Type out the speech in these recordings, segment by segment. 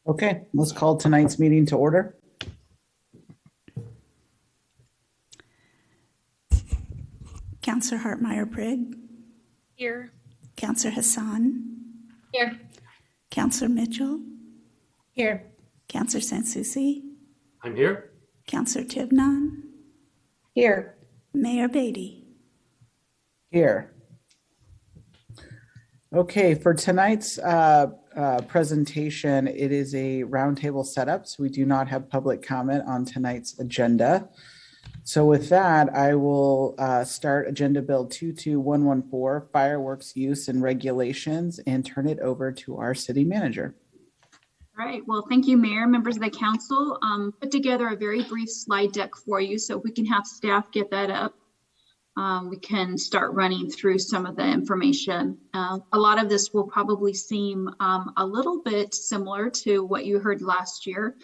Okay, let's call tonight's meeting to order. Councillor Hartmeyer-Prigg. Here. Councillor Hassan. Here. Councillor Mitchell. Here. Councillor Sansusi. I'm here. Councillor Tibnon. Here. Mayor Beatty. Here. Okay, for tonight's presentation, it is a roundtable setup, so we do not have public comment on tonight's agenda. So with that, I will start Agenda Bill 22114, Fireworks Use and Regulations, and turn it over to our city manager. All right, well, thank you, Mayor, members of the council. Put together a very brief slide deck for you, so if we can have staff get that up. We can start running through some of the information. A lot of this will probably seem a little bit similar to what you heard last year,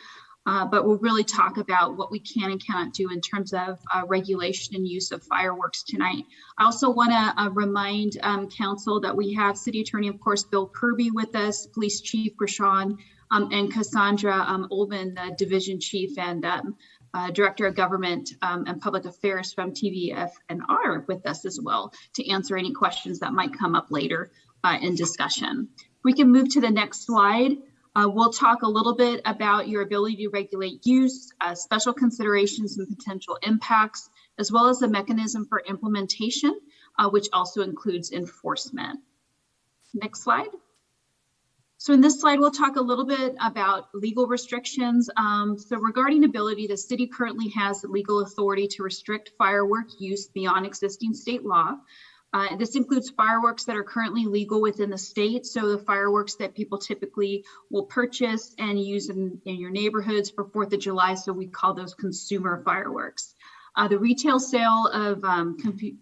but we'll really talk about what we can and cannot do in terms of regulation and use of fireworks tonight. I also want to remind council that we have City Attorney, of course, Bill Kirby with us, Police Chief Rashawn, and Cassandra Olvin, the Division Chief and Director of Government and Public Affairs from TVFNR with us as well to answer any questions that might come up later in discussion. We can move to the next slide. We'll talk a little bit about your ability to regulate use, special considerations and potential impacts, as well as the mechanism for implementation, which also includes enforcement. Next slide. So in this slide, we'll talk a little bit about legal restrictions. So regarding ability, the city currently has legal authority to restrict firework use beyond existing state law. This includes fireworks that are currently legal within the state. So the fireworks that people typically will purchase and use in your neighborhoods for 4th of July. So we call those consumer fireworks. The retail sale of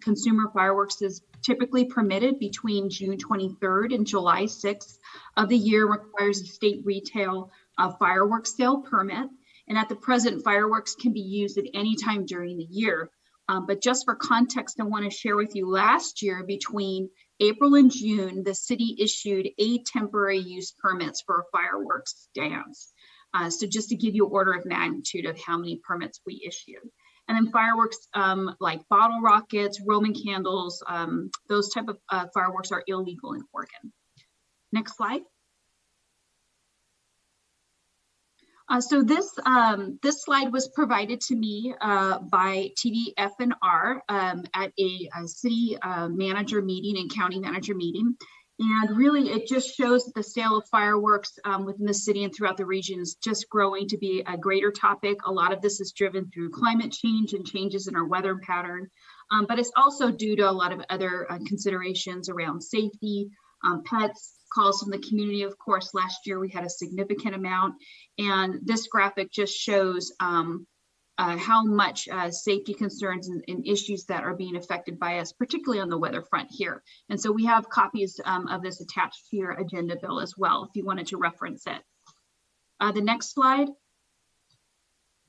consumer fireworks is typically permitted between June 23rd and July 6th of the year, requires a state retail fireworks sale permit. And at the present, fireworks can be used at any time during the year. But just for context, I want to share with you last year between April and June, the city issued 8 temporary use permits for fireworks dance. So just to give you an order of magnitude of how many permits we issued. And then fireworks like bottle rockets, Roman candles, those type of fireworks are illegal in Oregon. Next slide. So this slide was provided to me by TVFNR at a city manager meeting and county manager meeting. And really, it just shows that the sale of fireworks within the city and throughout the region is just growing to be a greater topic. A lot of this is driven through climate change and changes in our weather pattern, but it's also due to a lot of other considerations around safety, pets, calls from the community. Of course, last year we had a significant amount, and this graphic just shows how much safety concerns and issues that are being affected by us, particularly on the weather front here. And so we have copies of this attached to your agenda bill as well, if you wanted to reference it. The next slide.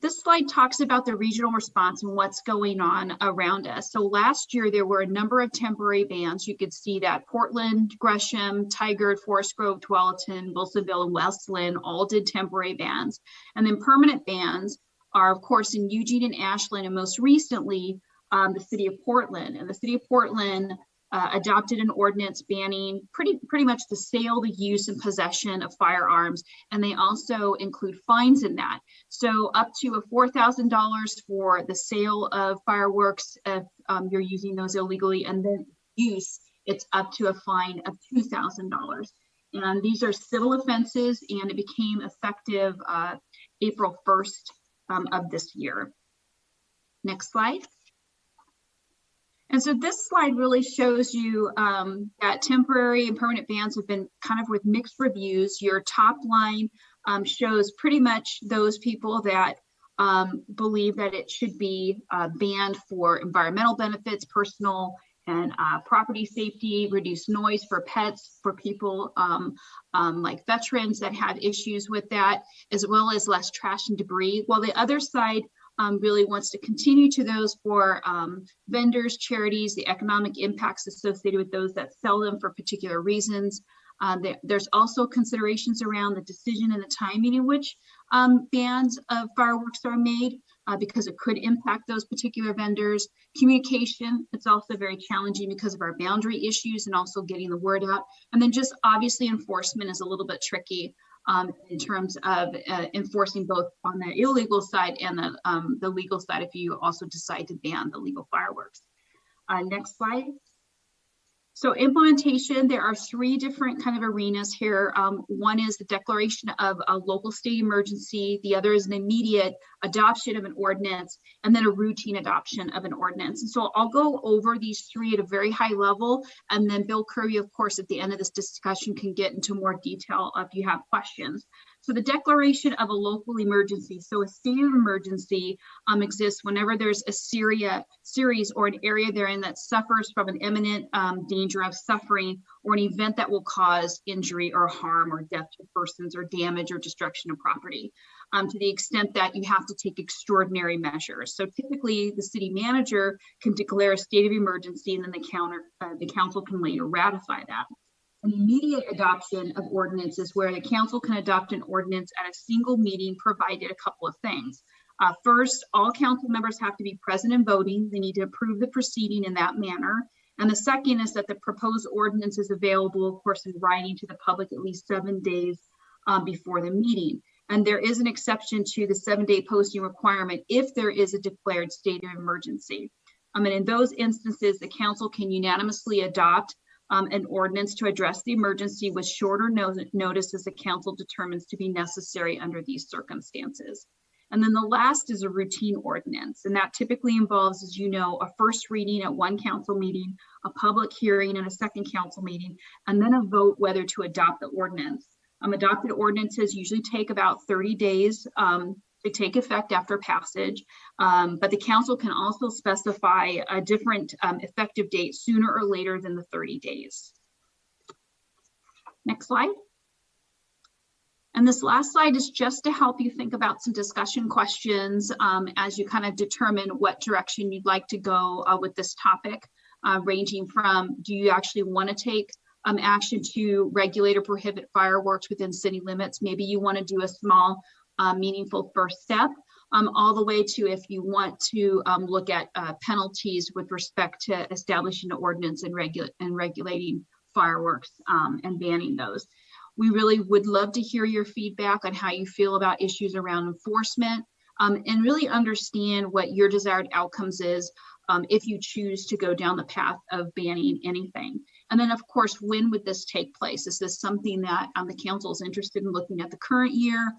This slide talks about the regional response and what's going on around us. So last year, there were a number of temporary bans. You could see that Portland, Gresham, Tigard, Forest Grove, Tualatin, Wilsonville, and Westland all did temporary bans. And then permanent bans are, of course, in Eugene and Ashland, and most recently, the city of Portland. And the city of Portland adopted an ordinance banning pretty much the sale, the use, and possession of firearms. And they also include fines in that. So up to $4,000 for the sale of fireworks if you're using those illegally, and then use, it's up to a fine of $2,000. And these are civil offenses, and it became effective April 1st. Of this year. Next slide. And so this slide really shows you that temporary and permanent bans have been kind of with mixed reviews. Your top line shows pretty much those people that believe that it should be banned for environmental benefits, personal and property safety, reduce noise for pets, for people like veterans that have issues with that, as well as less trash and debris. While the other side really wants to continue to those for vendors, charities, the economic impacts associated with those that sell them for particular reasons, There's also considerations around the decision and the timing in which bans of fireworks are made, because it could impact those particular vendors. Communication, it's also very challenging because of our boundary issues and also getting the word out. And then just obviously enforcement is a little bit tricky in terms of enforcing both on the illegal side and the legal side if you also decide to ban the legal fireworks. Next slide. So implementation, there are 3 different kind of arenas here. One is the declaration of a local state emergency. The other is an immediate adoption of an ordinance, and then a routine adoption of an ordinance. And so I'll go over these 3 at a very high level, and then Bill Curry, of course, at the end of this discussion can get into more detail if you have questions. So the declaration of a local emergency. So a state of emergency exists whenever there's a series or an area therein that suffers from an imminent danger of suffering or an event that will cause injury or harm or death to persons or damage or destruction of property, to the extent that you have to take extraordinary measures. So typically the city manager can declare a state of emergency, and then the council can later ratify that. An immediate adoption of ordinances where the council can adopt an ordinance at a single meeting, provided a couple of things. First, all council members have to be present and voting. They need to approve the proceeding in that manner. And the second is that the proposed ordinance is available, of course, in writing to the public at least 7 days before the meeting. And there is an exception to the 7-day posting requirement if there is a declared state of emergency. And in those instances, the council can unanimously adopt an ordinance to address the emergency with shorter notice as the council determines to be necessary under these circumstances. And then the last is a routine ordinance. And that typically involves, as you know, a first reading at one council meeting, a public hearing at a second council meeting, and then a vote whether to adopt the ordinance. Adopted ordinances usually take about 30 days to take effect after passage, but the council can also specify a different effective date sooner or later than the 30 days. Next slide. And this last slide is just to help you think about some discussion questions as you kind of determine what direction you'd like to go with this topic, ranging from, do you actually want to take action to regulate or prohibit fireworks within city limits? Maybe you want to do a small meaningful first step, all the way to if you want to look at penalties with respect to establishing an ordinance and regulating fireworks and banning those. We really would love to hear your feedback on how you feel about issues around enforcement, and really understand what your desired outcomes is if you choose to go down the path of banning anything. And then, of course, when would this take place? Is this something that the council is interested in looking at the current year,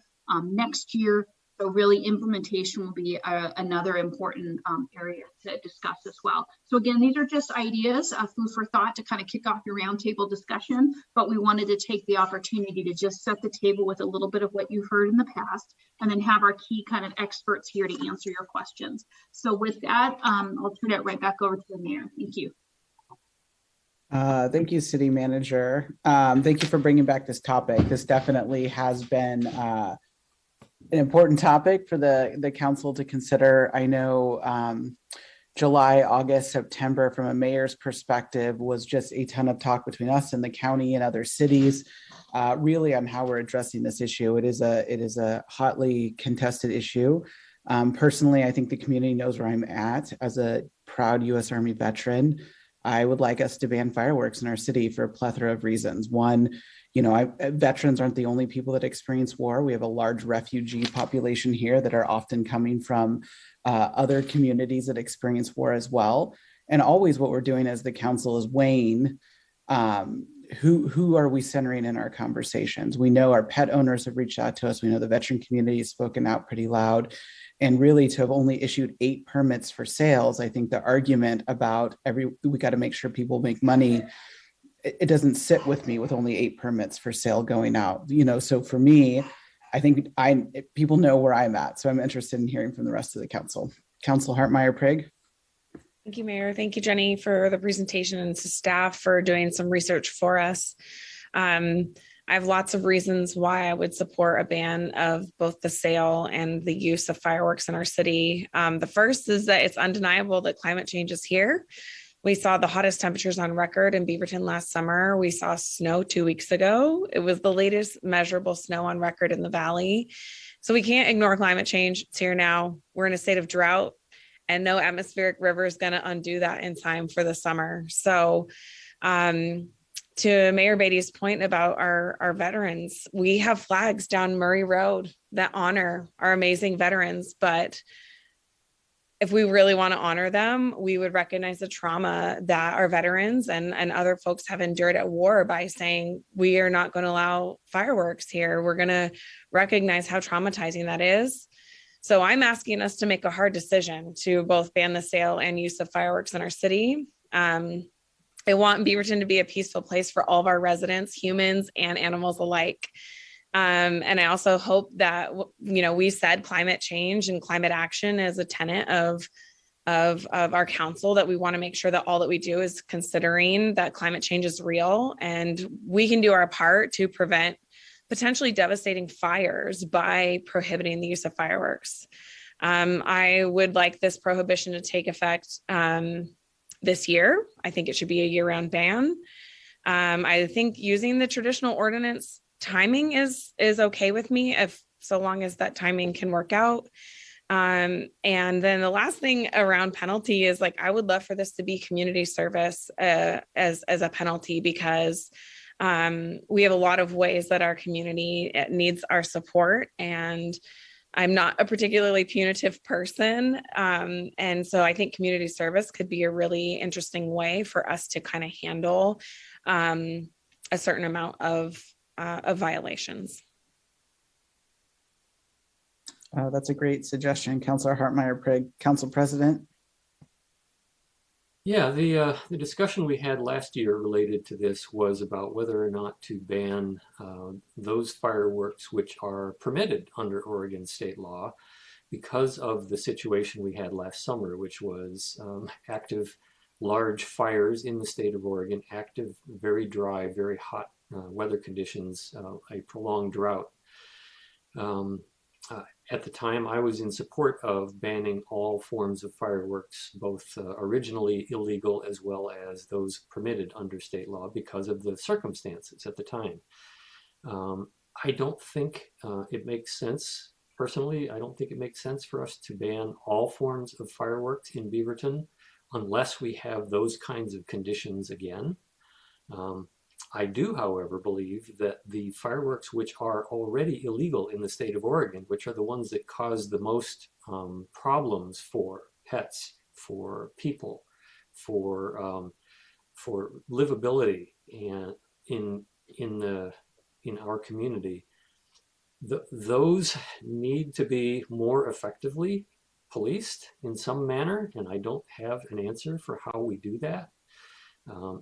next year? So really implementation will be another important area to discuss as well. So again, these are just ideas, food for thought to kind of kick off your roundtable discussion, but we wanted to take the opportunity to just set the table with a little bit of what you've heard in the past, and then have our key kind of experts here to answer your questions. So with that, I'll turn it right back over to the mayor. Thank you. Thank you, City Manager. Thank you for bringing back this topic. This definitely has been an important topic for the council to consider. I know July, August, September, from a mayor's perspective, was just a ton of talk between us and the county and other cities, really on how we're addressing this issue. It is a hotly contested issue. Personally, I think the community knows where I'm at. As a proud U.S. Army veteran, I would like us to ban fireworks in our city for a plethora of reasons. One, veterans aren't the only people that experience war. We have a large refugee population here that are often coming from other communities that experience war as well. And always what we're doing as the council is weighing who are we centering in our conversations. We know our pet owners have reached out to us. We know the veteran community has spoken out pretty loud. And really, to have only issued 8 permits for sales, I think the argument about we got to make sure people make money, it doesn't sit with me with only 8 permits for sale going out. So for me, I think people know where I'm at. So I'm interested in hearing from the rest of the council. Council Hartmeyer-Prigg. Thank you, Mayor. Thank you, Jenny, for the presentation, and to staff for doing some research for us. I have lots of reasons why I would support a ban of both the sale and the use of fireworks in our city. The first is that it's undeniable that climate change is here. We saw the hottest temperatures on record in Beaverton last summer. We saw snow 2 weeks ago. It was the latest measurable snow on record in the valley. So we can't ignore climate change. It's here now. We're in a state of drought, and no atmospheric river is going to undo that in time for the summer. So to Mayor Beatty's point about our veterans, we have flags down Murray Road that honor our amazing veterans. But if we really want to honor them, we would recognize the trauma that our veterans and other folks have endured at war by saying, we are not going to allow fireworks here. We're going to recognize how traumatizing that is. So I'm asking us to make a hard decision to both ban the sale and use of fireworks in our city. I want Beaverton to be a peaceful place for all of our residents, humans and animals alike. And I also hope that, we said climate change and climate action is a tenet of our council, that we want to make sure that all that we do is considering that climate change is real, and we can do our part to prevent potentially devastating fires by prohibiting the use of fireworks. I would like this prohibition to take effect this year. I think it should be a year-round ban. I think using the traditional ordinance timing is okay with me, if so long as that timing can work out. And then the last thing around penalty is, like, I would love for this to be community service as a penalty, because we have a lot of ways that our community needs our support, and I'm not a particularly punitive person. And so I think community service could be a really interesting way for us to kind of handle a certain amount of violations. That's a great suggestion, Councilor Hartmeyer-Prigg. Council President? Yeah, the discussion we had last year related to this was about whether or not to ban those fireworks which are permitted under Oregon state law, because of the situation we had last summer, which was active large fires in the state of Oregon, active, very dry, very hot weather conditions, a prolonged drought. At the time, I was in support of banning all forms of fireworks, both originally illegal as well as those permitted under state law, because of the circumstances at the time. I don't think it makes sense, personally, I don't think it makes sense for us to ban all forms of fireworks in Beaverton unless we have those kinds of conditions again. I do, however, believe that the fireworks which are already illegal in the state of Oregon, which are the ones that cause the most problems for pets, for people, for livability and in our community, those need to be more effectively policed in some manner, and I don't have an answer for how we do that.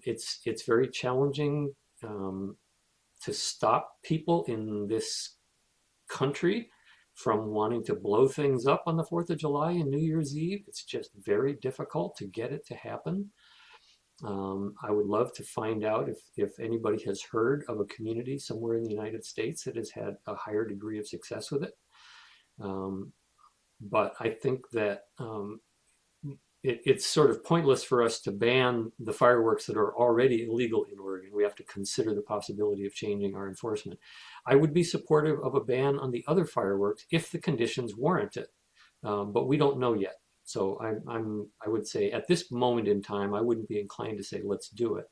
It's very challenging to stop people in this country from wanting to blow things up on the 4th of July and New Year's Eve. It's just very difficult to get it to happen. I would love to find out if anybody has heard of a community somewhere in the United States that has had a higher degree of success with it. But I think that it's sort of pointless for us to ban the fireworks that are already illegal in Oregon. We have to consider the possibility of changing our enforcement. I would be supportive of a ban on the other fireworks if the conditions warrant it, but we don't know yet. So I would say at this moment in time, I wouldn't be inclined to say, let's do it.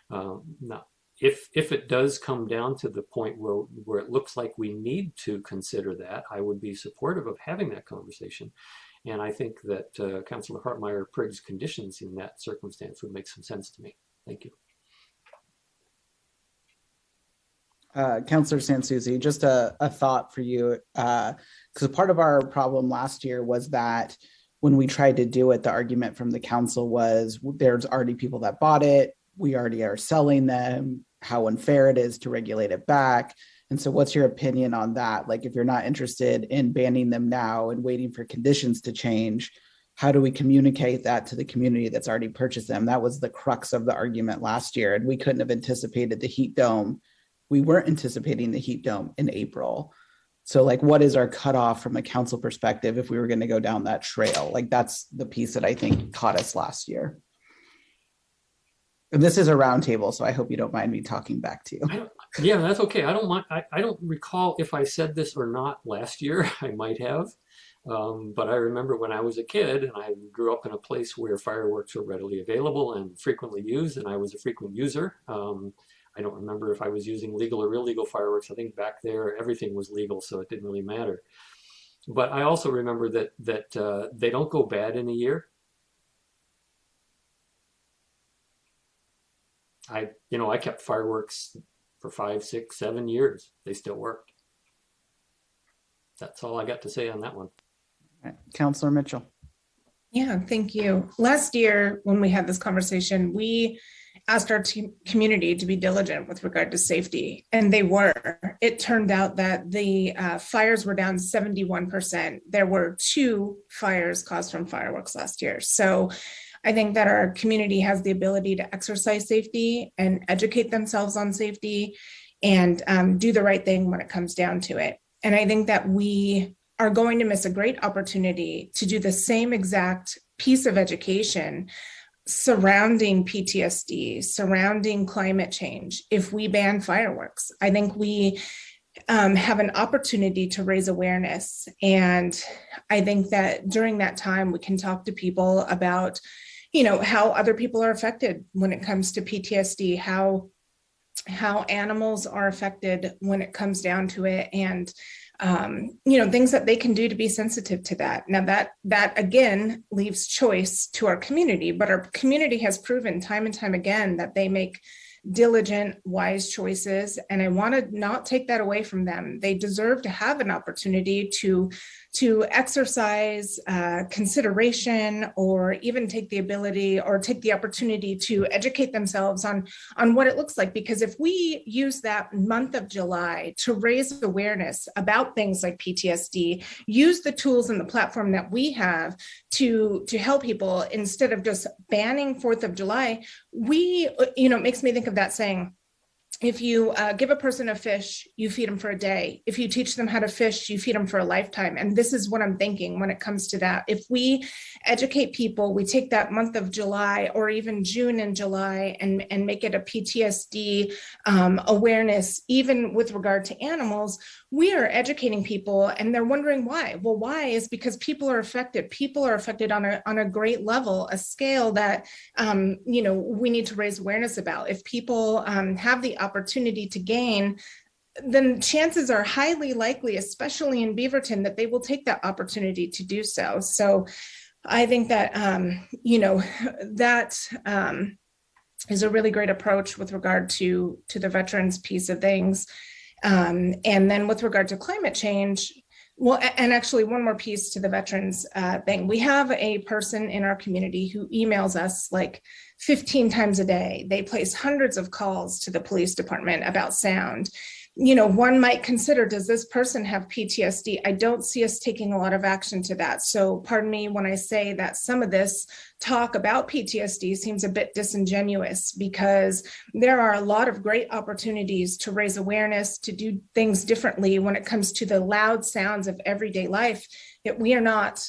Now, if it does come down to the point where it looks like we need to consider that, I would be supportive of having that conversation. And I think that Councilor Hartmeyer-Prigg's conditions in that circumstance would make some sense to me. Thank you. Councilor Sansucci, just a thought for you, because part of our problem last year was that when we tried to do it, the argument from the council was there's already people that bought it, we already are selling them, how unfair it is to regulate it back. And so what's your opinion on that? Like, if you're not interested in banning them now and waiting for conditions to change, how do we communicate that to the community that's already purchased them? That was the crux of the argument last year. And we couldn't have anticipated the heat dome. We weren't anticipating the heat dome in April. So like, what is our cutoff from a council perspective if we were going to go down that trail? Like, that's the piece that I think caught us last year. And this is a roundtable, so I hope you don't mind me talking back to you. Yeah, that's okay. I don't mind. I don't recall if I said this or not last year. I might have. But I remember when I was a kid and I grew up in a place where fireworks were readily available and frequently used, and I was a frequent user. I don't remember if I was using legal or illegal fireworks. I think back there everything was legal, so it didn't really matter. But I also remember that they don't go bad in a year. I kept fireworks for 5, 6, 7 years. They still worked. That's all I got to say on that one. All right. Councilor Mitchell. Yeah, thank you. Last year, when we had this conversation, we asked our community to be diligent with regard to safety, and they were. It turned out that the fires were down 71%. There were 2 fires caused from fireworks last year. So I think that our community has the ability to exercise safety and educate themselves on safety and do the right thing when it comes down to it. And I think that we are going to miss a great opportunity to do the same exact piece of education surrounding PTSD, surrounding climate change, if we ban fireworks. I think we have an opportunity to raise awareness. And I think that during that time, we can talk to people about, how other people are affected when it comes to PTSD, how animals are affected when it comes down to it, and things that they can do to be sensitive to that. Now that again leaves choice to our community, but our community has proven time and time again that they make diligent, wise choices. And I want to not take that away from them. They deserve to have an opportunity to exercise consideration, or even take the opportunity to educate themselves on what it looks like. Because if we use that month of July to raise awareness about things like PTSD, use the tools and the platform that we have to help people, instead of just banning 4th of July, it makes me think of that saying, if you give a person a fish, you feed them for a day. If you teach them how to fish, you feed them for a lifetime. And this is what I'm thinking when it comes to that. If we educate people, we take that month of July or even June and July and make it a PTSD awareness, even with regard to animals, we are educating people, and they're wondering why. Well, why is because people are affected. People are affected on a great level, a scale that, we need to raise awareness about. If people have the opportunity to gain, then chances are highly likely, especially in Beaverton, that they will take that opportunity to do so. So I think that, that is a really great approach with regard to the veterans piece of things. And then with regard to climate change, well, and actually one more piece to the veterans thing. We have a person in our community who emails us like 15 times a day. They place hundreds of calls to the police department about sound. One might consider, does this person have PTSD? I don't see us taking a lot of action to that. So pardon me when I say that some of this talk about PTSD seems a bit disingenuous, because there are a lot of great opportunities to raise awareness, to do things differently when it comes to the loud sounds of everyday life, yet we are not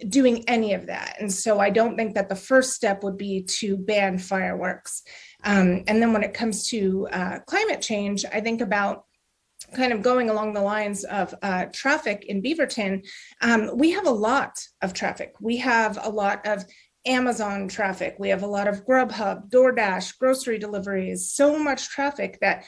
doing any of that. And so I don't think that the first step would be to ban fireworks. And then when it comes to climate change, I think about kind of going along the lines of traffic in Beaverton. We have a lot of traffic. We have a lot of Amazon traffic. We have a lot of Grubhub, DoorDash, grocery deliveries, so much traffic that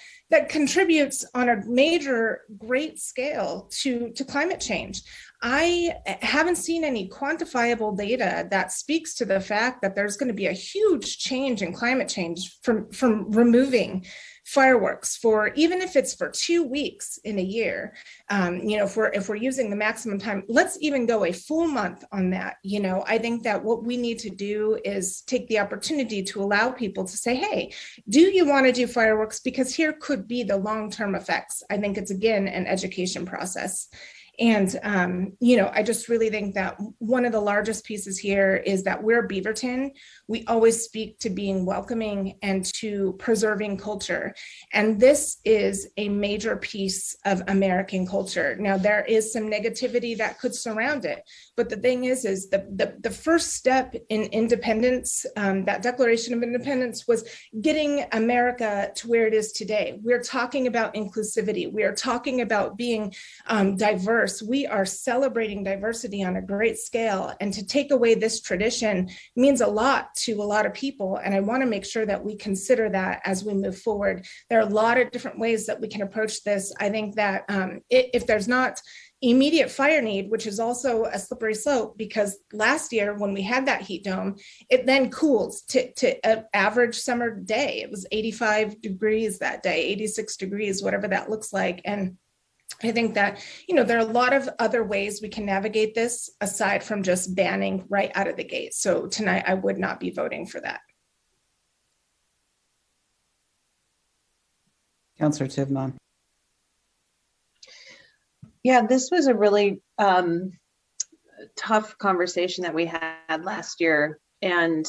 contributes on a major, great scale to climate change. I haven't seen any quantifiable data that speaks to the fact that there's going to be a huge change in climate change from removing fireworks, for even if it's for 2 weeks in a year. If we're using the maximum time, let's even go a full month on that. I think that what we need to do is take the opportunity to allow people to say, hey, do you want to do fireworks? Because here could be the long-term effects. I think it's, again, an education process. And, I just really think that one of the largest pieces here is that we're Beaverton. We always speak to being welcoming and to preserving culture. And this is a major piece of American culture. Now, there is some negativity that could surround it. But the thing is the first step in independence, that Declaration of Independence, was getting America to where it is today. We're talking about inclusivity. We are talking about being diverse. We are celebrating diversity on a great scale. And to take away this tradition means a lot to a lot of people. And I want to make sure that we consider that as we move forward. There are a lot of different ways that we can approach this. I think that if there's not immediate fire need, which is also a slippery slope, because last year when we had that heat dome, it then cools to an average summer day. It was 85 degrees that day, 86 degrees, whatever that looks like. And I think that, there are a lot of other ways we can navigate this aside from just banning right out of the gate. So tonight I would not be voting for that. Councillor Tivnon. Yeah, this was a really tough conversation that we had last year. And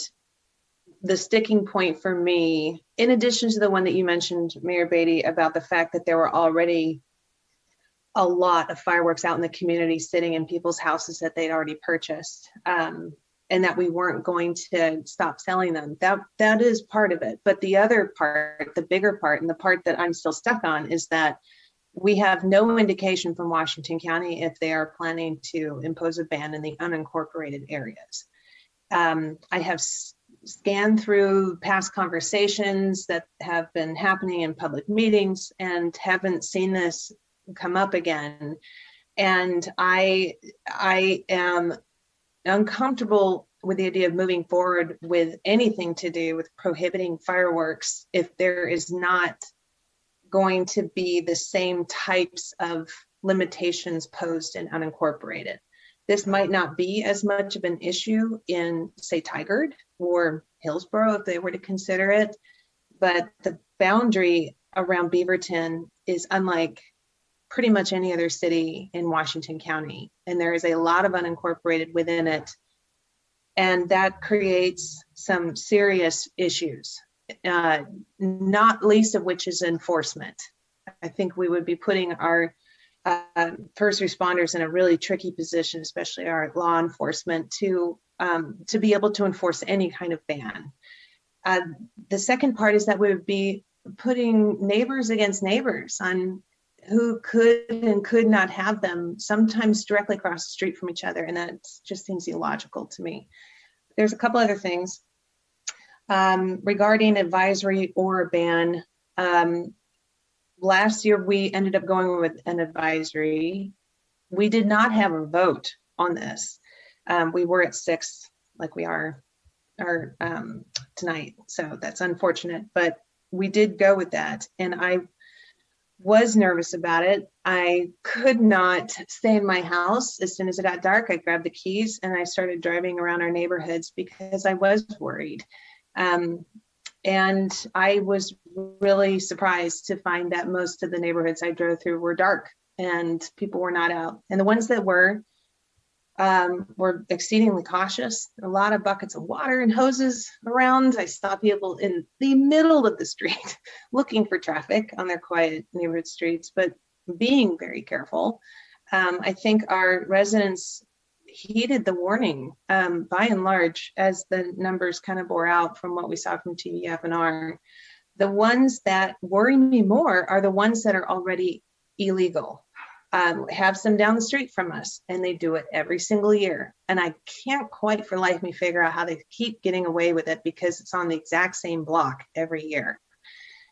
the sticking point for me, in addition to the one that you mentioned, Mayor Beatty, about the fact that there were already a lot of fireworks out in the community sitting in people's houses that they'd already purchased, and that we weren't going to stop selling them. That is part of it. But the other part, the bigger part, and the part that I'm still stuck on, is that we have no indication from Washington County if they are planning to impose a ban in the unincorporated areas. I have scanned through past conversations that have been happening in public meetings and haven't seen this come up again. And I am uncomfortable with the idea of moving forward with anything to do with prohibiting fireworks if there is not going to be the same types of limitations posed in unincorporated. This might not be as much of an issue in, say, Tigard or Hillsborough if they were to consider it, but the boundary around Beaverton is unlike pretty much any other city in Washington County, and there is a lot of unincorporated within it, and that creates some serious issues. Not least of which is enforcement. I think we would be putting our first responders in a really tricky position, especially our law enforcement, to be able to enforce any kind of ban. The second part is that we would be putting neighbors against neighbors on who could and could not have them, sometimes directly across the street from each other, and that just seems illogical to me. There's a couple other things. Regarding advisory or a ban, last year we ended up going with an advisory. We did not have a vote on this. We were at 6, like we are tonight, so that's unfortunate, but we did go with that, and I was nervous about it. I could not stay in my house. As soon as it got dark, I grabbed the keys and I started driving around our neighborhoods because I was worried. And I was really surprised to find that most of the neighborhoods I drove through were dark and people were not out. And the ones that were exceedingly cautious. A lot of buckets of water and hoses around. I saw people in the middle of the street looking for traffic on their quiet neighborhood streets, but being very careful. I think our residents heeded the warning by and large, as the numbers kind of bore out from what we saw from TVFNR. The ones that worry me more are the ones that are already illegal. Have some down the street from us, and they do it every single year. And I can't quite for life me figure out how they keep getting away with it, because it's on the exact same block every year.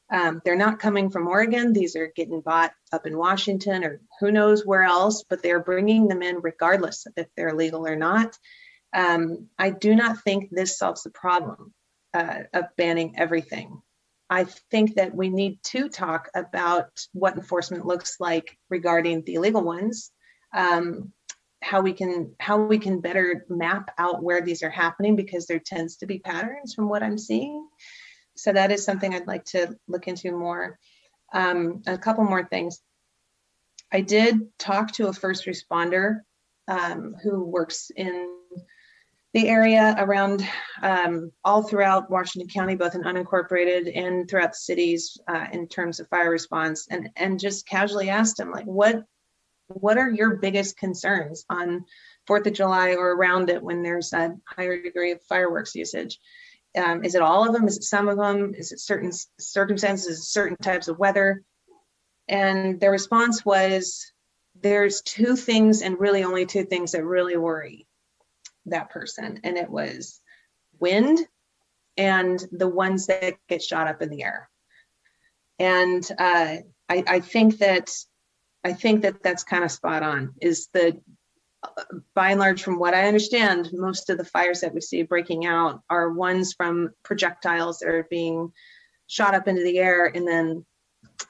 They're not coming from Oregon. These are getting bought up in Washington or who knows where else, but they're bringing them in regardless if they're legal or not. I do not think this solves the problem of banning everything. I think that we need to talk about what enforcement looks like regarding the illegal ones, how we can better map out where these are happening, because there tends to be patterns from what I'm seeing. So that is something I'd like to look into more. A couple more things. I did talk to a first responder who works in the area around all throughout Washington County, both in unincorporated and throughout the cities in terms of fire response, and just casually asked him, like, what are your biggest concerns on 4th of July or around it when there's a higher degree of fireworks usage? Is it all of them? Is it some of them? Is it certain circumstances, certain types of weather? And the response was, there's two things, and really only two things, that really worry that person. And it was wind and the ones that get shot up in the air. And I think that that's kind of spot on. Is the by and large, from what I understand, most of the fires that we see breaking out are ones from projectiles that are being shot up into the air, and then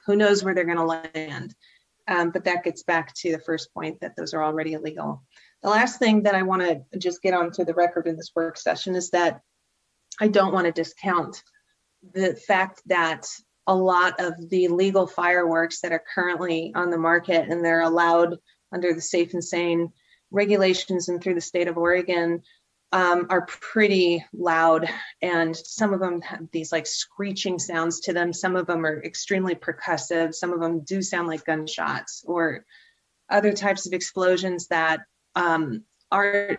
who knows where they're going to land. But that gets back to the first point, that those are already illegal. The last thing that I want to just get onto the record in this work session is that I don't want to discount the fact that a lot of the legal fireworks that are currently on the market, and they're allowed under the Safe and Sane regulations and through the state of Oregon, are pretty loud, and some of them have these like screeching sounds to them. Some of them are extremely percussive. Some of them do sound like gunshots or other types of explosions that are,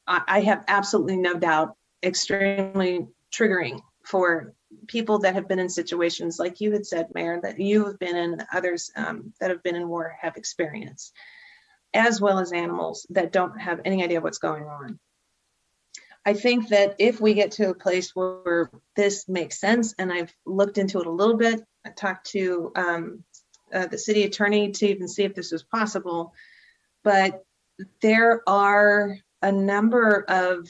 I have absolutely no doubt, extremely triggering for people that have been in situations like you had said, Mayor, that you have been in, and others that have been in war have experienced, as well as animals that don't have any idea what's going on. I think that if we get to a place where this makes sense, and I've looked into it a little bit, I talked to the city attorney to even see if this was possible, but there are a number of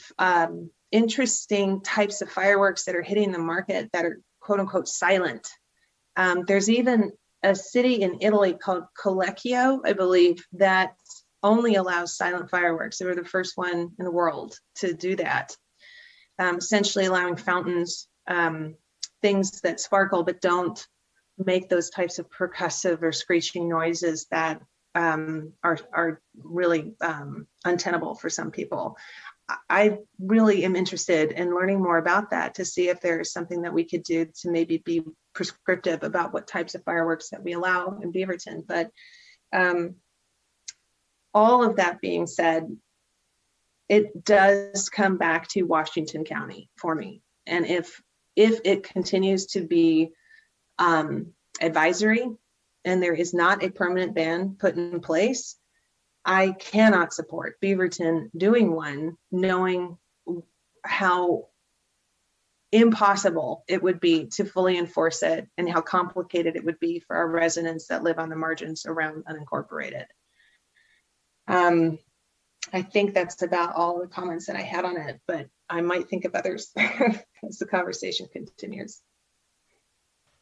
interesting types of fireworks that are hitting the market that are quote unquote silent. There's even a city in Italy called Collecchio, I believe, that only allows silent fireworks. They were the first one in the world to do that, essentially allowing fountains, things that sparkle but don't make those types of percussive or screeching noises that are really untenable for some people. I really am interested in learning more about that to see if there's something that we could do to maybe be prescriptive about what types of fireworks that we allow in Beaverton. But all of that being said, it does come back to Washington County for me. And if it continues to be advisory and there is not a permanent ban put in place, I cannot support Beaverton doing one, knowing how impossible it would be to fully enforce it and how complicated it would be for our residents that live on the margins around unincorporated. I think that's about all the comments that I had on it, but I might think of others as the conversation continues.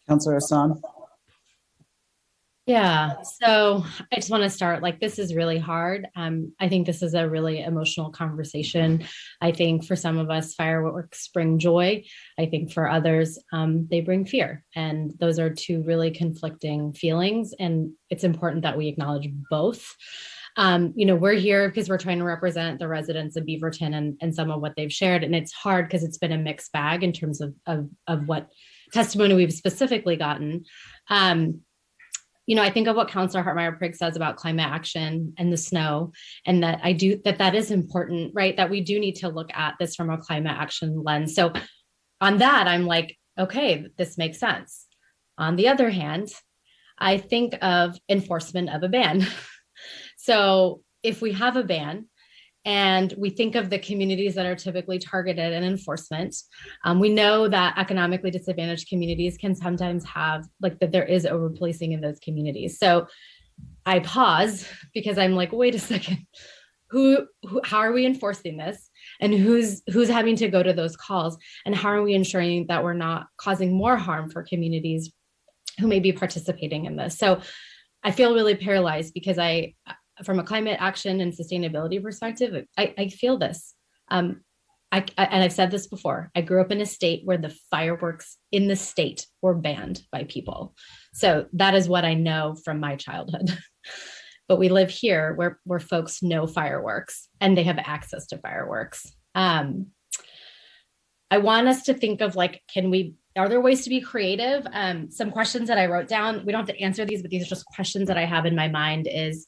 Councillor Hassan. Yeah, so I just want to start, like, this is really hard. I think this is a really emotional conversation. I think for some of us, fireworks bring joy. I think for others, they bring fear. And those are two really conflicting feelings. And it's important that we acknowledge both. We're here because we're trying to represent the residents of Beaverton and some of what they've shared. And it's hard because it's been a mixed bag in terms of what testimony we've specifically gotten. I think of what Councillor Hartmeyer-Prigg says about climate action and the snow, and that that is important, right? That we do need to look at this from a climate action lens. So on that, I'm like, okay, this makes sense. On the other hand, I think of enforcement of a ban. So if we have a ban and we think of the communities that are typically targeted in enforcement, we know that economically disadvantaged communities can sometimes have, like, that there is over policing in those communities. So I pause because I'm like, wait a second, how are we enforcing this? And who's having to go to those calls? And how are we ensuring that we're not causing more harm for communities who may be participating in this? So I feel really paralyzed because from a climate action and sustainability perspective, I feel this. I and I've said this before, I grew up in a state where the fireworks in the state were banned by people. So that is what I know from my childhood. But we live here where folks know fireworks and they have access to fireworks. I want us to think of like, are there ways to be creative? Some questions that I wrote down, we don't have to answer these, but these are just questions that I have in my mind is,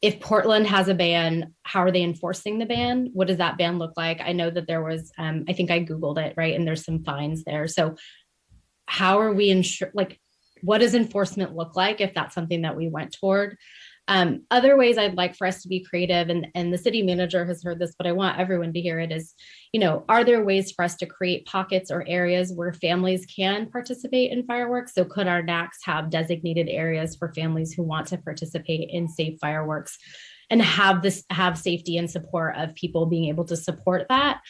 if Portland has a ban, how are they enforcing the ban? What does that ban look like? I know that there was, I think I Googled it, right? And there's some fines there. So how are we what does enforcement look like if that's something that we went toward? Other ways I'd like for us to be creative, and the city manager has heard this, but I want everyone to hear it, is, are there ways for us to create pockets or areas where families can participate in fireworks? So could our NACs have designated areas for families who want to participate in safe fireworks and have safety and support of people being able to support that?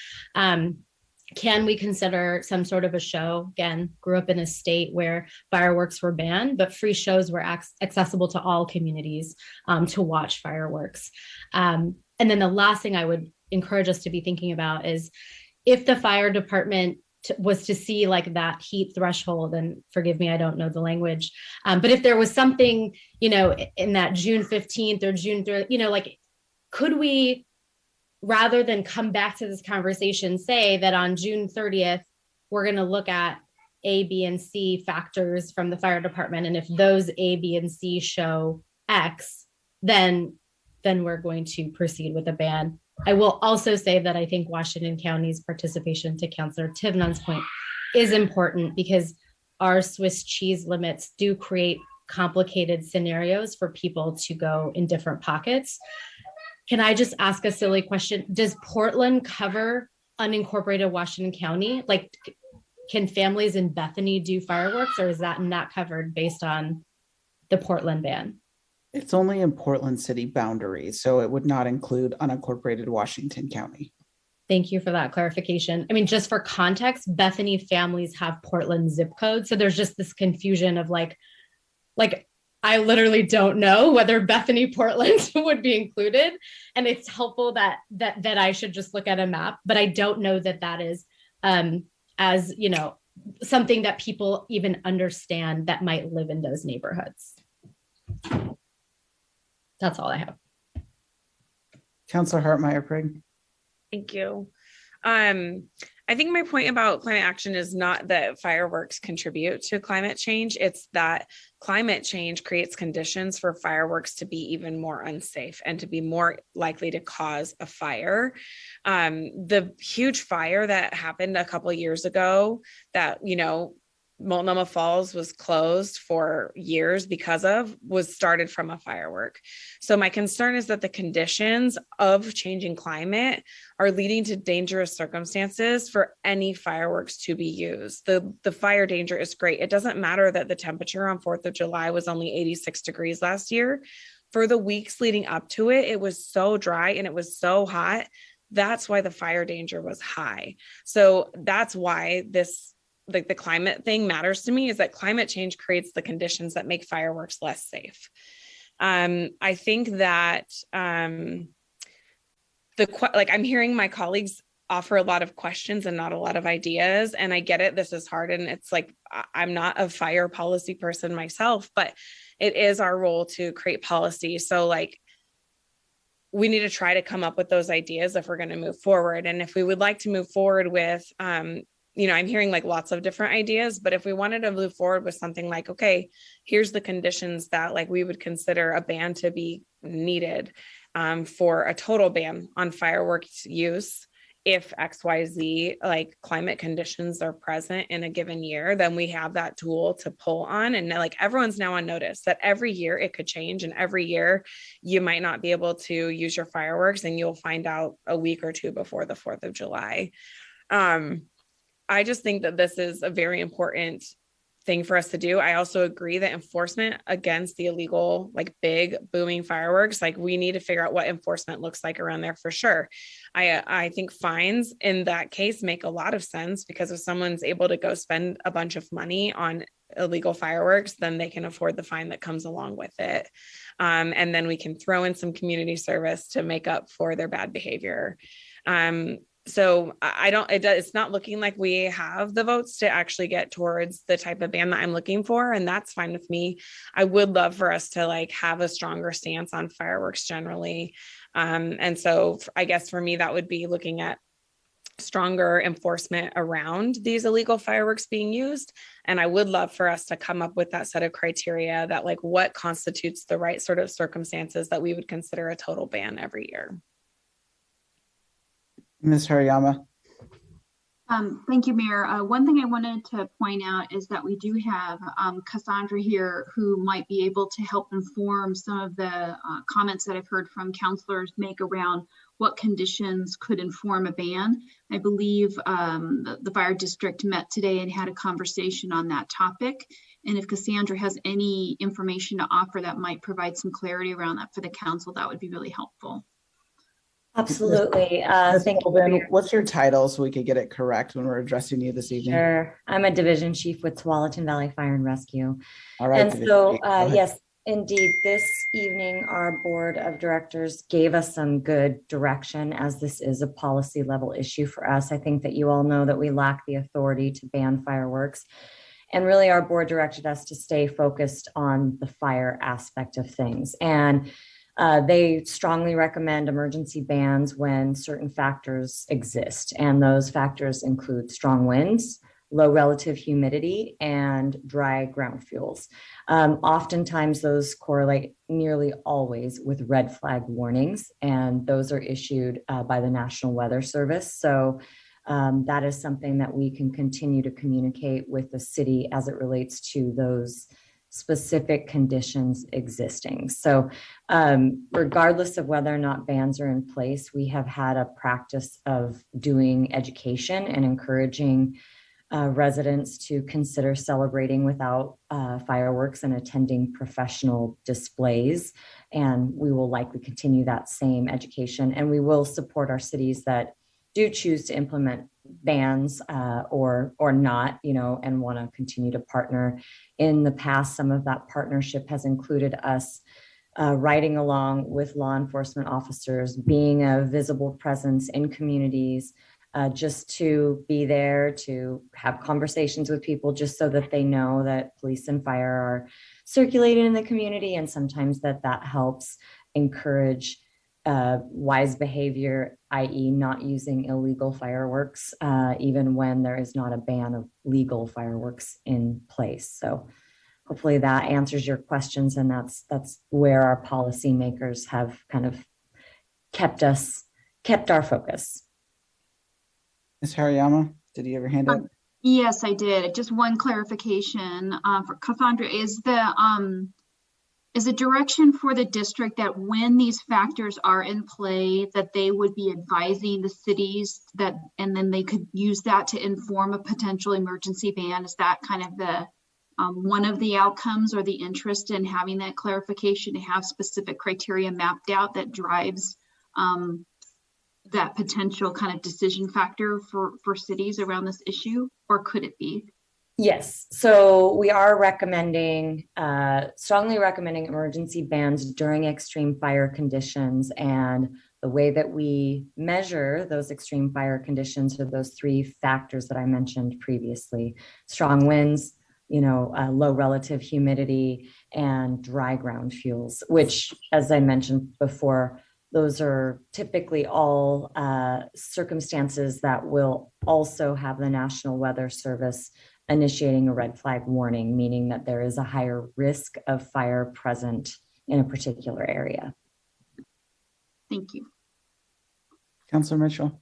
Can we consider some sort of a show? Again, grew up in a state where fireworks were banned, but free shows were accessible to all communities to watch fireworks. And then the last thing I would encourage us to be thinking about is, if the fire department was to see like that heat threshold, and forgive me, I don't know the language, but if there was something, in that June 15th or June 3rd, could we, rather than come back to this conversation, say that on June 30th, we're going to look at A, B, and C factors from the fire department. And if those A, B, and C show X, then we're going to proceed with a ban. I will also say that I think Washington County's participation, to Councilor Tivnan's point, is important, because our Swiss cheese limits do create complicated scenarios for people to go in different pockets. Can I just ask a silly question? Does Portland cover unincorporated Washington County? Like, can families in Bethany do fireworks, or is that not covered based on the Portland ban? It's only in Portland city boundaries, so it would not include unincorporated Washington County. Thank you for that clarification. I mean, just for context, Bethany families have Portland zip code. So there's just this confusion of like, I literally don't know whether Bethany Portland would be included. And it's helpful that I should just look at a map, but I don't know that is, as something that people even understand that might live in those neighborhoods. That's all I have. Councilor Hartmeyer-Prig. Thank you. I think my point about climate action is not that fireworks contribute to climate change. It's that climate change creates conditions for fireworks to be even more unsafe and to be more likely to cause a fire. The huge fire that happened a couple of years ago that, Multnomah Falls was closed for years was started from a firework. So my concern is that the conditions of changing climate are leading to dangerous circumstances for any fireworks to be used. The fire danger is great. It doesn't matter that the temperature on 4th of July was only 86 degrees last year. For the weeks leading up to it, it was so dry and it was so hot. That's why the fire danger was high. So that's why the climate thing matters to me, is that climate change creates the conditions that make fireworks less safe. I think that I'm hearing my colleagues offer a lot of questions and not a lot of ideas. And I get it. This is hard. And it's like, I'm not a fire policy person myself, but it is our role to create policy. So we need to try to come up with those ideas if we're going to move forward. And if we would like to move forward with, I'm hearing lots of different ideas, but if we wanted to move forward with something like, okay, here's the conditions that we would consider a ban to be needed for a total ban on fireworks use. If XYZ climate conditions are present in a given year, then we have that tool to pull on. And everyone's now on notice that every year it could change, and every year you might not be able to use your fireworks, and you'll find out a week or two before the 4th of July. I just think that this is a very important thing for us to do. I also agree that enforcement against the illegal, big booming fireworks, we need to figure out what enforcement looks like around there for sure. I think fines in that case make a lot of sense, because if someone's able to go spend a bunch of money on illegal fireworks, then they can afford the fine that comes along with it. And then we can throw in some community service to make up for their bad behavior. So I don't, it's not looking like we have the votes to actually get towards the type of ban that I'm looking for. And that's fine with me. I would love for us to like have a stronger stance on fireworks generally. And so I guess for me, that would be looking at stronger enforcement around these illegal fireworks being used. And I would love for us to come up with that set of criteria that like what constitutes the right sort of circumstances that we would consider a total ban every year. Ms. Hariyama. Thank you, Mayor. One thing I wanted to point out is that we do have Cassandra here who might be able to help inform some of the comments that I've heard from counselors make around what conditions could inform a ban. I believe the fire district met today and had a conversation on that topic. And if Cassandra has any information to offer that might provide some clarity around that for the council, that would be really helpful. Absolutely. Ms. Thank Colvin, you. what's your title so we could get it correct when we're addressing you this evening? Sure. I'm a division chief with Tualatin Valley Fire and Rescue. All right. And so, yes, indeed, this evening, our board of directors gave us some good direction as this is a policy level issue for us. I think that you all know that we lack the authority to ban fireworks. And really, our board directed us to stay focused on the fire aspect of things. And they strongly recommend emergency bans when certain factors exist. And those factors include strong winds, low relative humidity, and dry ground fuels. Oftentimes those correlate nearly always with red flag warnings, and those are issued by the National Weather Service. So that is something that we can continue to communicate with the city as it relates to those specific conditions existing. So regardless of whether or not bans are in place, we have had a practice of doing education and encouraging residents to consider celebrating without fireworks and attending professional displays. And we will likely continue that same education, and we will support our cities that do choose to implement bans or not, and want to continue to partner. In the past, some of that partnership has included us riding along with law enforcement officers, being a visible presence in communities, just to be there to have conversations with people, just so that they know that police and fire are circulating in the community. And sometimes that helps encourage wise behavior, i.e. not using illegal fireworks, even when there is not a ban of legal fireworks in place. So hopefully that answers your questions, and that's where our policymakers have kind of kept our focus. Ms. Hariyama, did you have your hand up? Yes, I did. Just one clarification for Cassandra. Is a direction for the district that when these factors are in play, that they would be advising the cities and then they could use that to inform a potential emergency ban? Is that kind of the one of the outcomes or the interest in having that clarification, to have specific criteria mapped out that drives that potential kind of decision factor for cities around this issue, or could it be? Yes. So we are strongly recommending emergency bans during extreme fire conditions. And the way that we measure those extreme fire conditions are those three factors that I mentioned previously: strong winds, low relative humidity, and dry ground fuels, which, as I mentioned before, those are typically all circumstances that will also have the National Weather Service initiating a red flag warning, meaning that there is a higher risk of fire present in a particular area. Thank you. Councilor Mitchell.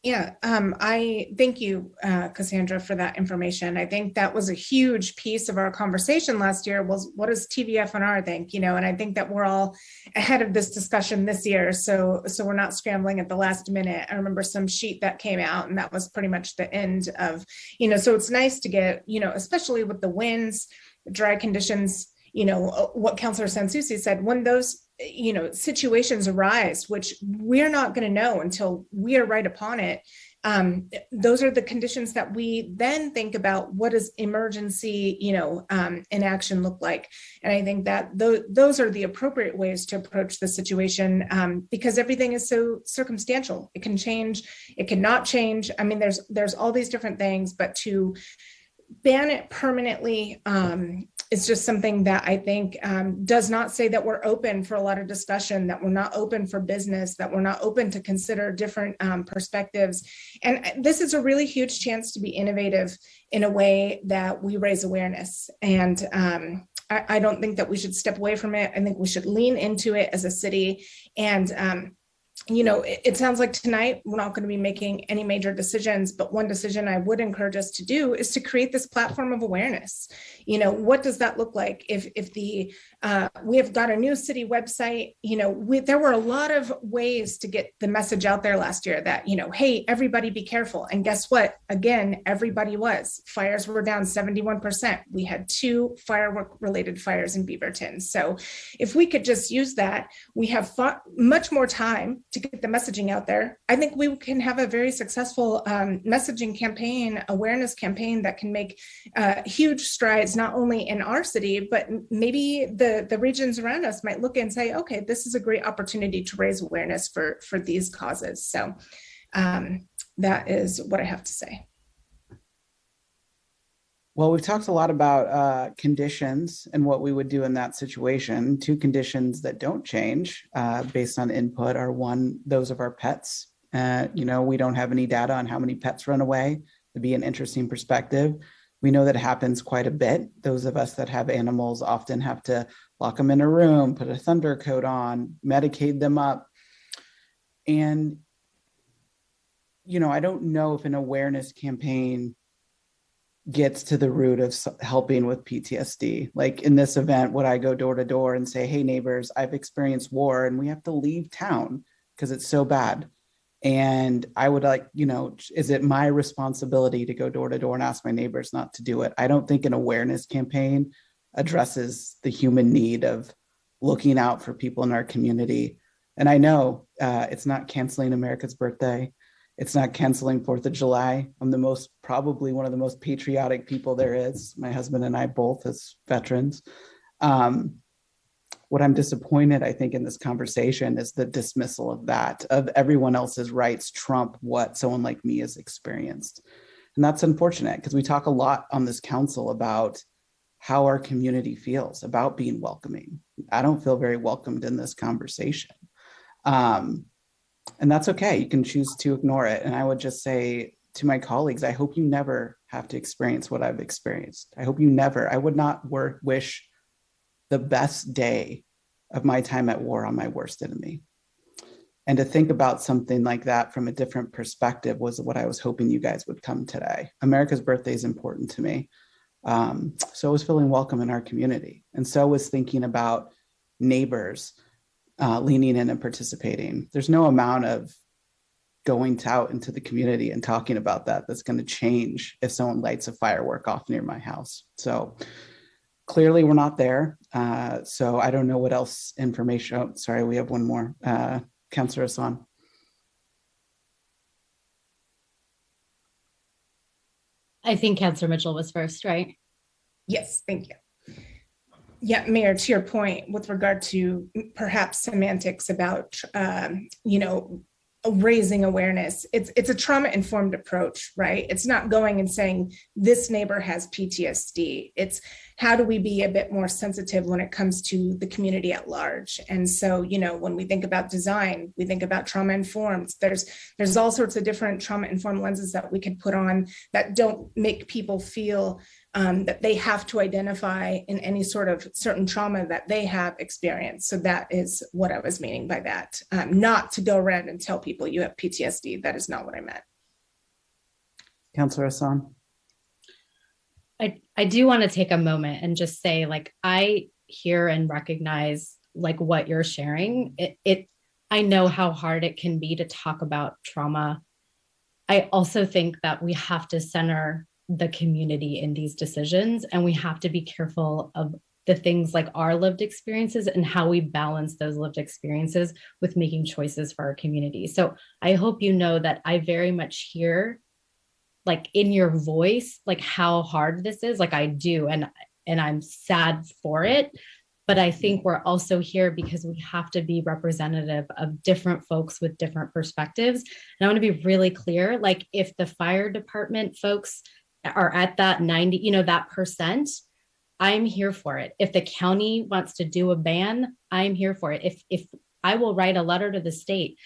Yeah, I thank you, Cassandra, for that information. I think that was a huge piece of our conversation last year, was what does TVFNR think, and I think that we're all ahead of this discussion this year. So we're not scrambling at the last minute. I remember some sheet that came out, and that was pretty much the end of, so it's nice to get, especially with the winds, dry conditions, what Councilor Sansusi said, when those situations arise, which we're not going to know until we are right upon it, those are the conditions that we then think about what does emergency, inaction look like. And I think that those are the appropriate ways to approach the situation, because everything is so circumstantial. It can change, it cannot change. I mean, there's all these different things, but to ban it permanently is just something that I think does not say that we're open for a lot of discussion, that we're not open for business, that we're not open to consider different perspectives. And this is a really huge chance to be innovative in a way that we raise awareness. And I don't think that we should step away from it. I think we should lean into it as a city. And it sounds like tonight we're not going to be making any major decisions, but one decision I would encourage us to do is to create this platform of awareness. What does that look like? If we have got a new city website, there were a lot of ways to get the message out there last year that, hey, everybody be careful. And guess what? Again, everybody was. Fires were down 71%. We had 2 firework related fires in Beaverton. So if we could just use that, we have much more time to get the messaging out there. I think we can have a very successful messaging campaign, awareness campaign that can make huge strides, not only in our city, but maybe the regions around us might look and say, okay, this is a great opportunity to raise awareness for these causes. So that is what I have to say. Well, we've talked a lot about conditions and what we would do in that situation. 2 conditions that don't change based on input are, one, those of our pets. We don't have any data on how many pets run away. It'd be an interesting perspective. We know that it happens quite a bit. Those of us that have animals often have to lock them in a room, put a thunder coat on, medicate them up. And, I don't know if an awareness campaign gets to the root of helping with PTSD. Like in this event, would I go door to door and say, hey, neighbors, I've experienced war and we have to leave town because it's so bad. And I would is it my responsibility to go door to door and ask my neighbors not to do it? I don't think an awareness campaign addresses the human need of looking out for people in our community. And I know it's not canceling America's birthday. It's not canceling 4th of July. I'm probably one of the most patriotic people there is. My husband and I both as veterans. What I'm disappointed, I think, in this conversation is the dismissal of that, of everyone else's rights trump what someone like me has experienced. And that's unfortunate because we talk a lot on this council about how our community feels about being welcoming. I don't feel very welcomed in this conversation. And that's okay. You can choose to ignore it. And I would just say to my colleagues, I hope you never have to experience what I've experienced. I hope you never. I would not wish the best day of my time at war on my worst enemy. And to think about something like that from a different perspective was what I was hoping you guys would come today. America's birthday is important to me. So I was feeling welcome in our community. And so was thinking about neighbors leaning in and participating. There's no amount of going out into the community and talking about that's going to change if someone lights a firework off near my house. So clearly we're not there. So I don't know what else information. Oh, sorry, we have one more. Councillor Hassan. I think Councillor Mitchell was first, right? Yes, thank you. Yeah, Mayor, to your point with regard to perhaps semantics about, raising awareness, it's a trauma-informed approach, right? It's not going and saying this neighbor has PTSD. It's how do we be a bit more sensitive when it comes to the community at large? And so, when we think about design, we think about trauma-informed. There's all sorts of different trauma-informed lenses that we can put on that don't make people feel that they have to identify in any sort of certain trauma that they have experienced. So that is what I was meaning by that. Not to go around and tell people you have PTSD. That is not what I meant. Councillor Hassan. I do want to take a moment and just say, I hear and recognize what you're sharing. I know how hard it can be to talk about trauma. I also think that we have to center the community in these decisions, and we have to be careful of the things like our lived experiences and how we balance those lived experiences with making choices for our community. So I hope you know that I very much hear like in your voice, like how hard this is, like I do. And I'm sad for it. But I think we're also here because we have to be representative of different folks with different perspectives. And I want to be really clear, like if the fire department folks are at that 90, that percent, I'm here for it. If the county wants to do a ban, I'm here for it. If I will write a letter to the state,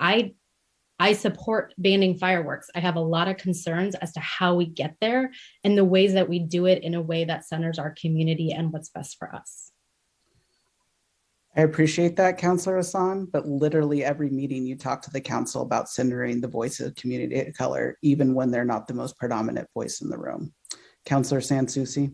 I support banning fireworks. I have a lot of concerns as to how we get there and the ways that we do it in a way that centers our community and what's best for us. I appreciate that, Councillor Hassan, but literally every meeting you talk to the council about centering the voice of community of color, even when they're not the most predominant voice in the room. Councillor Sansusi.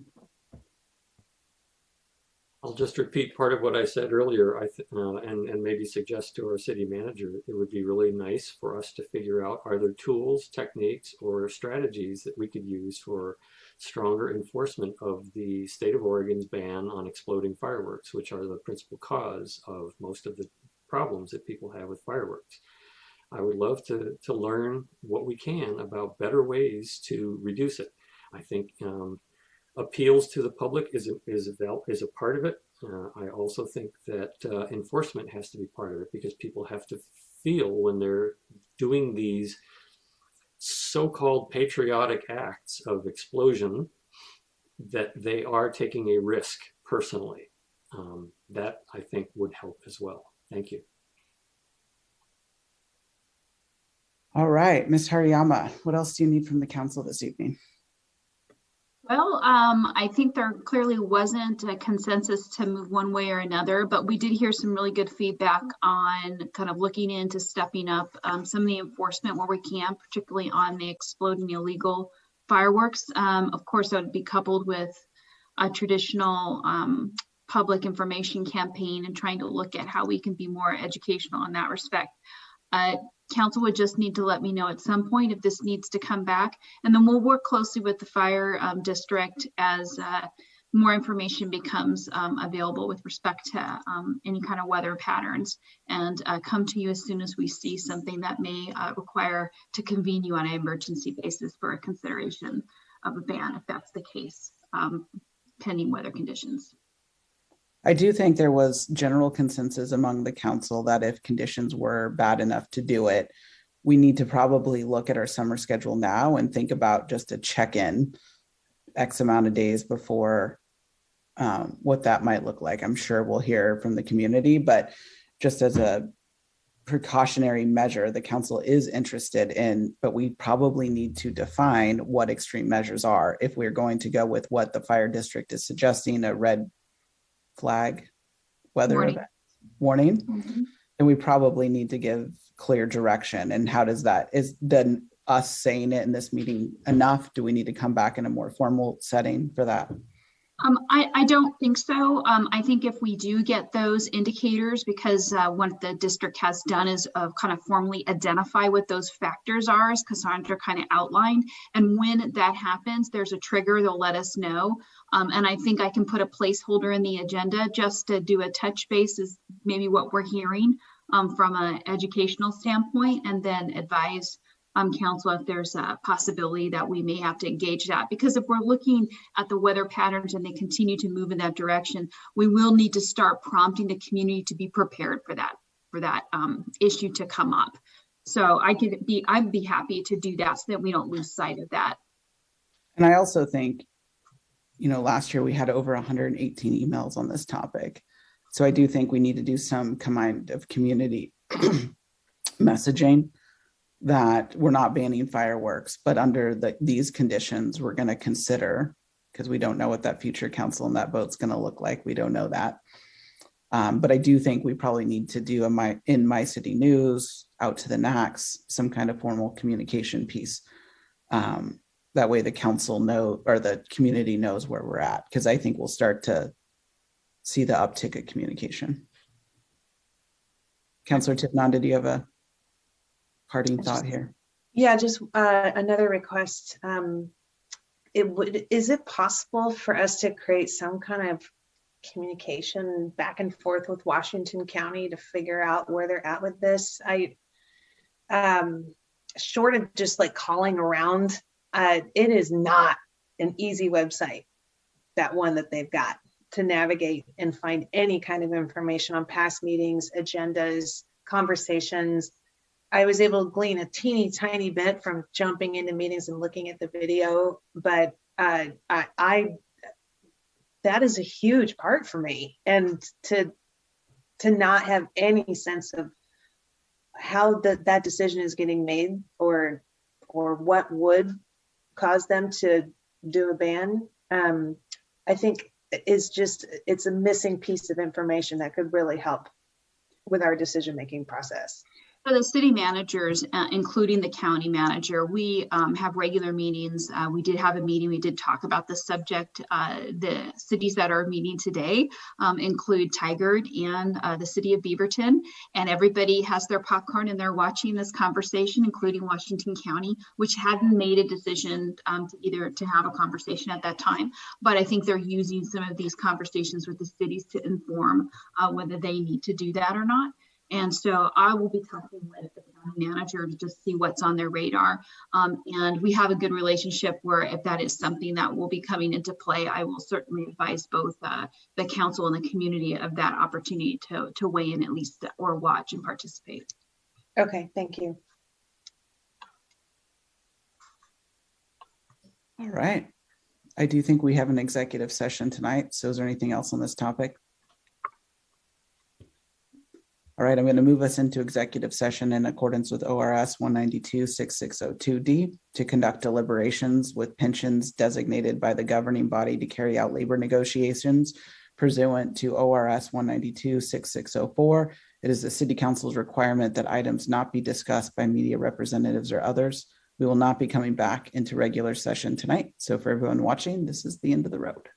I'll just repeat part of what I said earlier, and maybe suggest to our city manager, it would be really nice for us to figure out, are there tools, techniques, or strategies that we could use for stronger enforcement of the state of Oregon's ban on exploding fireworks, which are the principal cause of most of the problems that people have with fireworks. I would love to learn what we can about better ways to reduce it. I think appeals to the public is a part of it. I also think that enforcement has to be part of it, because people have to feel when they're doing these so-called patriotic acts of explosion that they are taking a risk personally. That I think would help as well. Thank you. All right, Ms. Hariyama, what else do you need from the council this evening? Well, I think there clearly wasn't a consensus to move one way or another, but we did hear some really good feedback on kind of looking into stepping up some of the enforcement where we can, particularly on the exploding illegal fireworks. Of course, that would be coupled with a traditional public information campaign and trying to look at how we can be more educational in that respect. Council would just need to let me know at some point if this needs to come back, and then we'll work closely with the fire district as more information becomes available with respect to any kind of weather patterns, and come to you as soon as we see something that may require to convene you on an emergency basis for a consideration of a ban, if that's the case, pending weather conditions. I do think there was general consensus among the council that if conditions were bad enough to do it, we need to probably look at our summer schedule now and think about just a check-in X amount of days before what that might look like. I'm sure we'll hear from the community, but just as a precautionary measure, the council is interested in, but we probably need to define what extreme measures are. If we're going to go with what the fire district is suggesting, a red flag weather event warning, then we probably need to give clear direction. And how does that, is then us saying it in this meeting enough? Do we need to come back in a more formal setting for that? I don't think so. I think if we do get those indicators, because what the district has done is kind of formally identify what those factors are, as Cassandra kind of outlined. And when that happens, there's a trigger, they'll let us know. And I think I can put a placeholder in the agenda just to do a touch base is maybe what we're hearing from an educational standpoint, and then advise council if there's a possibility that we may have to engage that. Because if we're looking at the weather patterns and they continue to move in that direction, we will need to start prompting the community to be prepared for that issue to come up. So I'd be happy to do that so that we don't lose sight of that. And I also think, last year we had over 118 emails on this topic. So I do think we need to do some kind of community messaging that we're not banning fireworks, but under these conditions, we're going to consider, because we don't know what that future council and that vote's going to look like. We don't know that. But I do think we probably need to do in My City News, out to the NACs, some kind of formal communication piece. That way the council or the community knows where we're at, because I think we'll start to see the uptick of communication. Councillor Tifnan, did you have a parting thought here? Yeah, just another request. Is it possible for us to create some kind of communication back and forth with Washington County to figure out where they're at with this. Short of just like calling around, it is not an easy website, that one that they've got to navigate and find any kind of information on past meetings, agendas, conversations. I was able to glean a teeny tiny bit from jumping into meetings and looking at the video, but that is a huge part for me. And to not have any sense of how that decision is getting made, or what would cause them to do a ban, I think it's a missing piece of information that could really help with our decision-making process. For the city managers, including the county manager, we have regular meetings. We did have a meeting. We did talk about the subject. The cities that are meeting today include Tigard and the city of Beaverton, and everybody has their popcorn and they're watching this conversation, including Washington County, which hadn't made a decision to have a conversation at that time. But I think they're using some of these conversations with the cities to inform whether they need to do that or not. And so I will be talking with the county manager to just see what's on their radar. And we have a good relationship where if that is something that will be coming into play, I will certainly advise both the council and the community of that opportunity to weigh in at least, or watch and participate. Okay, thank you. All right. I do think we have an executive session tonight. So is there anything else on this topic? All right, I'm going to move us into executive session in accordance with ORS 192-6602D to conduct deliberations with pensions designated by the governing body to carry out labor negotiations pursuant to ORS 192-6604. It is the City Council's requirement that items not be discussed by media representatives or others. We will not be coming back into regular session tonight. So for everyone watching, this is the end of the road.